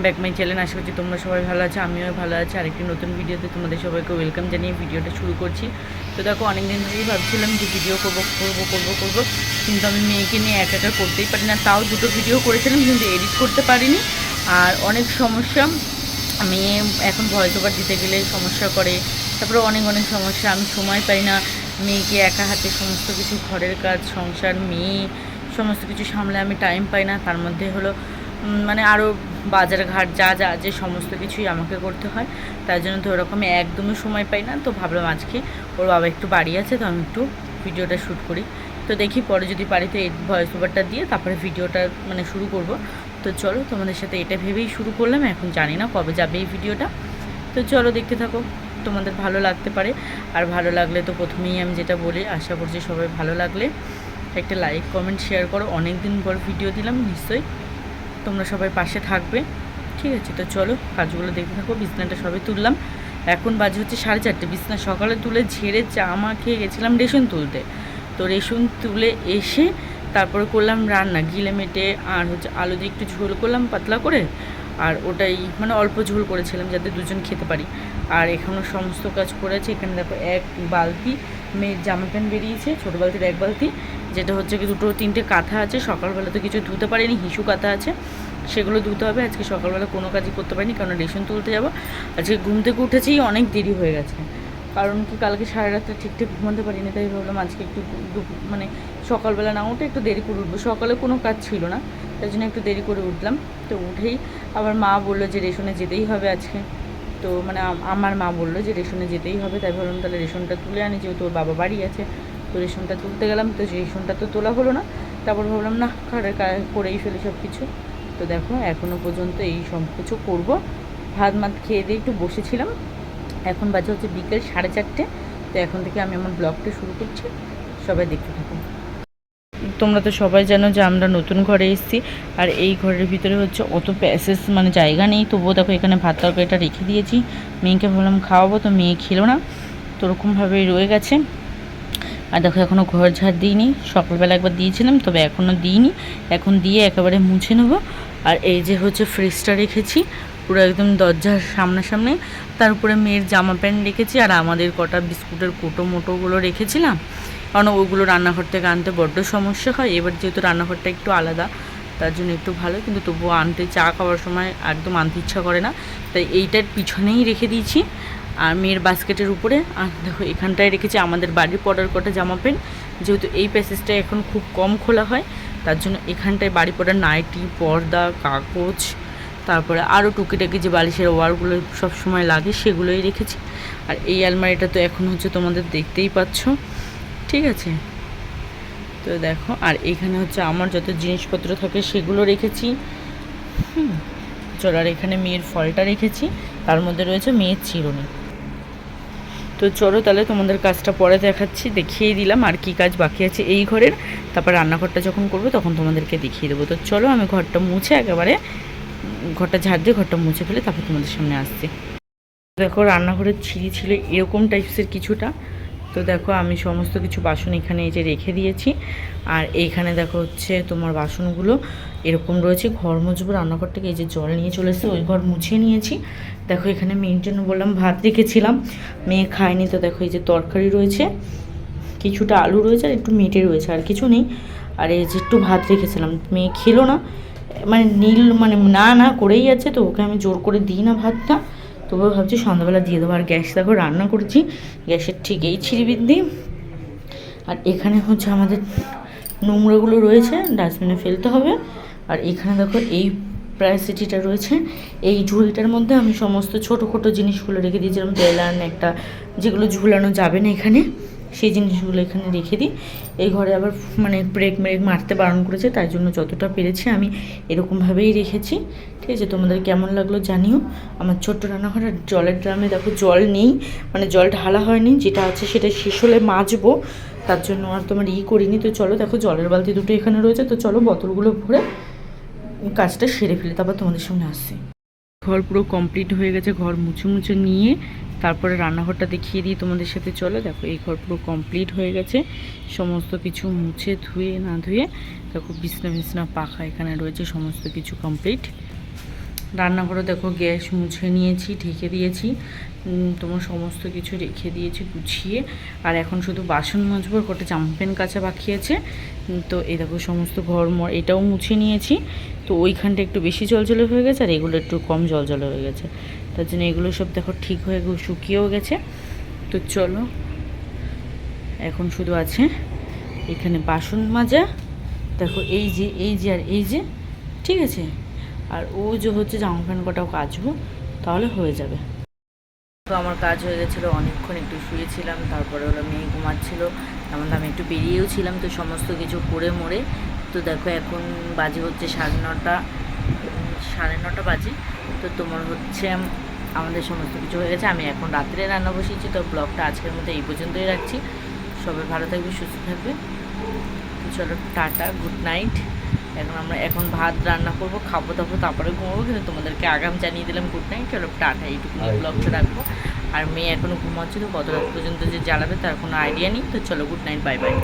Back my channel. আশা করছি তোমরা সবাই ভালো আছো, আমিও ভালো আছি। আরেকটি নতুন ভিডিওতে তোমাদের সবাইকে ওয়েলকাম জানিয়ে ভিডিওটা শুরু করছি। তো দেখো, অনেকদিন ধরেই ভাবছিলাম যে ভিডিও করবো, কিন্তু আমি মেয়েকে নিয়ে একা করতেই পারি না। তাও দুটো ভিডিও করেছিলাম কিন্তু এডিট করতে পারিনি। আর অনেক সমস্যা, মেয়ে এখন ভয়েস ওভার দিতে গেলে সমস্যা করে, তারপরে অনেক সমস্যা। আমি সময় পাই না, মেয়েকে একা হাতে সমস্ত কিছু ঘরের কাজ, সংসার, মেয়ে সমস্ত কিছু সামলে আমি টাইম পাই না। তার মধ্যে হলো মানে আরও বাজার ঘাট যা যে সমস্ত কিছুই আমাকে করতে হয়। তার জন্য তো ওরকম একদমই সময় পাই না। তো ভাবলাম আজকে ওর বাবা একটু বাড়ি আছে, তো আমি একটু ভিডিওটা শ্যুট করি। তো দেখি পরে যদি পারি তো এই ভয়েস ওভারটা দিয়ে তারপরে ভিডিওটা শুরু করব। তো চলো, তোমাদের সাথে এটা ভেবেই শুরু করলাম। এখন জানি না কবে যাবে এই ভিডিওটা। তো চলো দেখতে থাকো, তোমাদের ভালো লাগতে পারে। আর ভালো লাগলে তো প্রথমেই আমি যেটা বলি, আশা করছি সবাই ভালো লাগলে একটা লাইক কমেন্ট শেয়ার করো। অনেক দিন পর ভিডিও দিলাম, নিশ্চয়ই তোমরা সবাই পাশে থাকবে, ঠিক আছে? তো চলো কাজগুলো দেখতে থাকো। বিছনাটা সবে তুললাম, এখন বাজে হচ্ছে 4:30। বিছনা সকালে তুলে ঝেড়ে চা খেয়ে গেছিলাম রেশন তুলতে। তো রেশন তুলে এসে তারপরে করলাম রান্না, গিলে মেটে আর হচ্ছে আলু দিয়ে একটু ঝোল করলাম পাতলা করে। আর ওটাই অল্প ঝোল করেছিলাম যাতে দুজন খেতে পারি। আর এখনও সমস্ত কাজ করেছি। এখানে দেখো এক বালতি মেয়ের জামা প্যান্ট বেরিয়েছে, ছোটো বালতির এক বালতি, যেটা হচ্ছে কি 2-3টে কাঁথা আছে। সকালবেলা তো কিছু ধুতে পারিনি, হিসু কাঁথা আছে, সেগুলো ধুতে হবে। আজকে সকালবেলা কোনো কাজই করতে পারিনি, কারণ রেশন তুলতে যাবো। আজকে ঘুম থেকে উঠেছেই অনেক দেরি হয়ে গেছে, কারণ কি কালকে সারা রাত্রে ঠিকঠাক ঘুমাতে পারিনি। তাই ভাবলাম আজকে একটু সকালবেলা না উঠে একটু দেরি করে উঠবো। সকালে কোনো কাজ ছিল না, তাই জন্য একটু দেরি করে উঠলাম। তো উঠেই আবার মা বললো যে রেশনে যেতেই হবে আজকে। তো আমার মা বললো যে রেশনে যেতেই হবে, তাই ভাবলাম তাহলে রেশনটা তুলে আনি, যেহেতু ওর বাবা বাড়ি আছে। তো রেশনটা তুলতে গেলাম, তো রেশনটা তো তোলা হলো না। তারপর ভাবলাম না, করেই ফেলি সব কিছু। তো দেখো এখনও পর্যন্ত এই সব কিছু করবো। ভাত খেয়ে দিয়ে একটু বসেছিলাম। এখন বাজে হচ্ছে বিকেল 4:30। তো এখন থেকে আমি আমার ব্লগটা শুরু করছি, সবাই দেখতে থাকুন। তোমরা তো সবাই জানো যে আমরা নতুন ঘরে এসেছি, আর এই ঘরের ভিতরে হচ্ছে অত প্যাসেজ জায়গা নেই। তবুও দেখো এখানে ভাত তরকারিটা রেখে দিয়েছি, মেয়েকে ভাবলাম খাওয়াবো, তো মেয়ে খেলো না, তো ওরকমভাবেই রয়ে গেছে। আর দেখো এখনও ঘর ঝাড় দিইনি, সকালবেলা একবার দিয়েছিলাম, তবে এখনও দিইনি। এখন দিয়ে একেবারে মুছে নেবো। আর এই যে হচ্ছে ফ্রিজটা রেখেছি পুরো একদম দরজার সামনাসামনি, তার উপরে মেয়ের জামা প্যান্ট রেখেছি, আর আমাদের কটা বিস্কুটের মোটোগুলো রেখেছিলাম, কারণ ওইগুলো রান্নাঘর থেকে আনতে বড্ড সমস্যা হয়। এবার যেহেতু রান্নাঘরটা একটু আলাদা, তার জন্য একটু ভালো, কিন্তু তবুও আনতে চা খাওয়ার সময় একদম আনতে ইচ্ছা করে না, তাই এইটার পিছনেই রেখে দিয়েছি। আর মেয়ের বাস্কেটের উপরে, আর দেখো এখানটায় রেখেছি আমাদের বাড়ির পরার কটা জামা প্যান্ট। যেহেতু এই প্যাসেজটা এখন খুব কম খোলা হয়, তার জন্য এখানটায় বাড়ি পরার নাইটি, পর্দা, কাগজ, তারপরে আরও টুকিটাকি যে বালিশের ওয়ারগুলো সব সময় লাগে সেগুলোই রেখেছি। আর এই আলমারিটা তো এখন হচ্ছে তোমাদের দেখতেই পাচ্ছ, ঠিক আছে? তো দেখো, আর এখানে হচ্ছে আমার যত জিনিসপত্র থাকে সেগুলো রেখেছি। চলো, আর এখানে মেয়ের ফলটা রেখেছি, তার মধ্যে রয়েছে মেয়ের চিরুনি। তো চলো তাহলে তোমাদের কাজটা পরে দেখিয়ে দিলাম আর কি কাজ বাকি আছে এই ঘরের। তারপর রান্নাঘরটা যখন করবো তখন তোমাদেরকে দেখিয়ে দেবো। তো চলো আমি ঘরটা মুছে একেবারে ঘরটা ঝাড় দিয়ে ঘরটা মুছে ফেলে তারপর তোমাদের সামনে আসছি। দেখো রান্নাঘরের ছিঁড়ি ছিল এরকম টাইপসের কিছুটা। তো দেখো আমি সমস্ত কিছু বাসন এখানে এই যে রেখে দিয়েছি। আর এইখানে দেখো হচ্ছে তোমার বাসনগুলো এরকম রয়েছে। ঘর মুছবো, রান্নাঘর থেকে এই যে জল নিয়ে চলে এসেছে, ওই ঘর মুছিয়ে নিয়েছি। দেখো এখানে মেয়ের জন্য বললাম ভাত রেখেছিলাম, মেয়ে খায়নি। তো দেখো এই যে তরকারি রয়েছে, কিছুটা আলু রয়েছে আর একটু মেটে রয়েছে, আর কিছু নেই। আর এই যে একটু ভাত রেখেছিলাম, মেয়ে খেলো না, নীল না করেই আছে। তো ওকে আমি জোর করে দিই না ভাতটা, তবুও ভাবছি সন্ধ্যাবেলা দিয়ে দেবো। আর গ্যাস দেখো রান্না করেছি, গ্যাসের ঠিক এই ছিঁড়িবিদ্দি। আর এখানে হচ্ছে আমাদের নোংরাগুলো রয়েছে, ডাস্টবিনে ফেলতে হবে। আর এখানে দেখো এই প্রাইসিটিটা রয়েছে, এই ঝুড়িটার মধ্যে আমি সমস্ত ছোটো জিনিসগুলো রেখে দিয়েছিলাম, বেলান একটা, যেগুলো ঝুলানো যাবে না এখানে, সেই জিনিসগুলো এখানে রেখে দিই। এই ঘরে আবার ব্রেক মারতে বারণ করেছে, তাই জন্য যতটা পেরেছি আমি এরকমভাবেই রেখেছি, ঠিক আছে? তোমাদের কেমন লাগলো জানিও। আমার ছোট্ট রান্নাঘরের জলের ড্রামে দেখো জল নেই, জল ঢালা হয়নি, যেটা আছে সেটা শেষ হলে মাজবো, তার জন্য আর তোমার করিনি। তো চলো দেখো জলের বালতি দুটো এখানে রয়েছে, তো চলো বোতলগুলো ভরে কাজটা সেরে ফেলে তারপর তোমাদের সামনে আসছি। ঘর পুরো কমপ্লিট হয়ে গেছে, ঘর মুছে নিয়ে তারপরে রান্নাঘরটা দেখিয়ে দিই তোমাদের সাথে। চলো দেখো এই ঘর পুরো কমপ্লিট হয়ে গেছে, সমস্ত কিছু মুছে ধুয়ে দেখো বিছনা পাখা এখানে রয়েছে, সমস্ত কিছু কমপ্লিট। রান্নাঘরে দেখো গ্যাস মুছে নিয়েছি, ঢেকে দিয়েছি, তোমার সমস্ত কিছু রেখে দিয়েছি গুছিয়ে। আর এখন শুধু বাসন মাজবো, কটা জামা প্যান্ট কাচা বাকি আছে। তো এই দেখো সমস্ত ঘর এটাও মুছে নিয়েছি। তো ওইখানটা একটু বেশি জলজলে হয়ে গেছে, আর এগুলো একটু কম জলজলে হয়ে গেছে। তার জন্য এগুলো সব দেখো ঠিক হয়ে শুকিয়েও গেছে। তো চলো এখন শুধু আছে এখানে বাসন মাজা, দেখো এই যে আর এই যে, ঠিক আছে। আর ও যে হচ্ছে জামা প্যান্ট কটাও কাচবো, তাহলে হয়ে যাবে। তো আমার কাজ হয়ে গেছিলো, অনেকক্ষণ একটু শুয়েছিলাম, তারপরে ওরা মেয়ে ঘুমাচ্ছিলো, এমন আমি একটু বেরিয়েও ছিলাম। তো সমস্ত কিছু করে মোড়ে তো দেখো এখন বাজে হচ্ছে 9:30 বাজে। তো তোমার হচ্ছে আমাদের সমস্ত কিছু হয়ে গেছে। আমি এখন রাত্রে রান্না বসিয়েছি। তো ব্লগটা আজকের মতো এই পর্যন্তই রাখছি। সবাই ভালো থাকবে, সুস্থ থাকবে। তো চলো টাটা, গুড নাইট। এখন ভাত রান্না করবো, খাবো দাবো, তারপরে ঘুমাবো। কিন্তু তোমাদেরকে আগাম জানিয়ে দিলাম গুড নাইট। চলো টাটা, এইটুকু ব্লগটা রাখবো। আর মেয়ে এখনও ঘুমাচ্ছে, তো কত রাত পর্যন্ত যে জ্বালাবে তার কোনো আইডিয়া নেই। তো চলো গুড নাইট, বাই বাই।